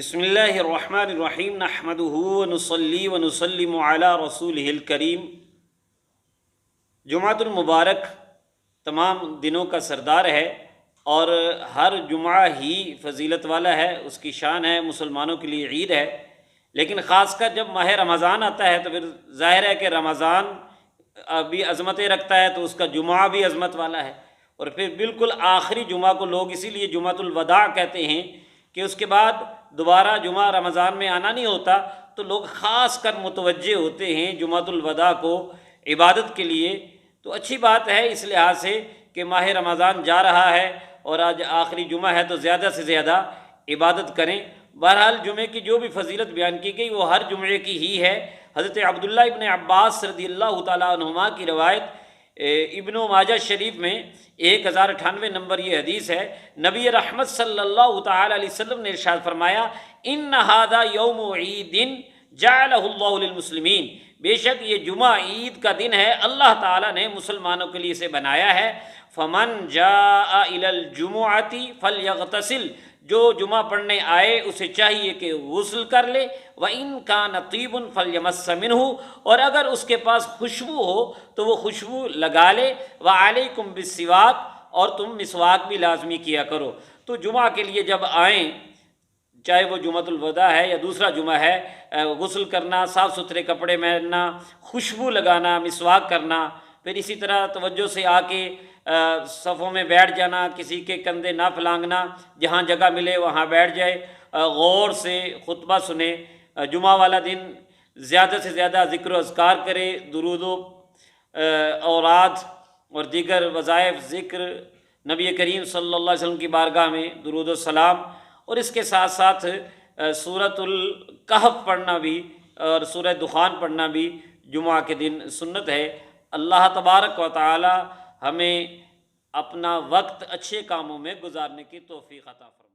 بسم اللہ الرحمن الرحیم نحمدہ ونصلی ونسلم علی رسولہ الکریم۔ جمعۃ المبارک تمام دنوں کا سردار ہے اور ہر جمعہ ہی فضیلت والا ہے، اس کی شان ہے، مسلمانوں کے لیے عید ہے۔ لیکن خاص کر جب ماہ رمضان آتا ہے تو پھر ظاہر ہے کہ رمضان بھی عظمتیں رکھتا ہے، تو اس کا جمعہ بھی عظمت والا ہے۔ اور پھر بالکل آخری جمعہ کو لوگ اسی لیے جمعۃ الوداع کہتے ہیں کہ اس کے بعد دوبارہ جمعہ رمضان میں آنا نہیں ہوتا، تو لوگ خاص کر متوجہ ہوتے ہیں جمعۃ الوداع کو عبادت کے لیے۔ تو اچھی بات ہے اس لحاظ سے کہ ماہ رمضان جا رہا ہے اور آج آخری جمعہ ہے، تو زیادہ سے زیادہ عبادت کریں۔ بہرحال جمعے کی جو بھی فضیلت بیان کی گئی وہ ہر جمعے کی ہی ہے۔ حضرت عبداللہ ابن عباس رضی اللہ تعالیٰ عنہما کی روایت ابن ماجہ شریف میں 1098 نمبر یہ حدیث ہے، نبی رحمت صلی اللہ تعالی علیہ وسلم نے ارشاد فرمایا، ان ھذا یوم عید جعلہ اللہ للمسلمین، بے شک یہ جمعہ عید کا دن ہے، اللہ تعالیٰ نے مسلمانوں کے لیے اسے بنایا ہے۔ فمن جاء الی الجمعۃ فلیغتسل، جو جمعہ پڑھنے آئے اسے چاہیے کہ غسل کر لے، وَإِن كَانَ طِيبٌ فَلْيَمَسَّ مِنْهُ، اور اگر اس کے پاس خوشبو ہو تو وہ خوشبو لگا لے، وَعَلَيْكُمْ بِالسِّوَاكِ، اور تم مسواک بھی لازمی کیا کرو۔ تو جمعہ کے لیے جب آئیں، چاہے وہ جمعۃ الوداع ہے یا دوسرا جمعہ ہے، غسل کرنا، صاف ستھرے کپڑے پہننا، خوشبو لگانا، مسواک کرنا، پھر اسی طرح توجہ سے آ کے صفوں میں بیٹھ جانا، کسی کے کندھے نہ پھلانگنا، جہاں جگہ ملے وہاں بیٹھ جائے، غور سے خطبہ سنے، جمعہ والا دن زیادہ سے زیادہ ذکر و اذکار کرے، درود و اوراد اور دیگر وظائف ذکر، نبی کریم صلی اللہ علیہ وسلم کی بارگاہ میں درود و سلام، اور اس کے ساتھ ساتھ سورۃ الکہف پڑھنا بھی اور سورہ دخان پڑھنا بھی جمعہ کے دن سنت ہے۔ اللہ تبارک و تعالی ہمیں اپنا وقت اچھے کاموں میں گزارنے کی توفیق عطا فرمائے۔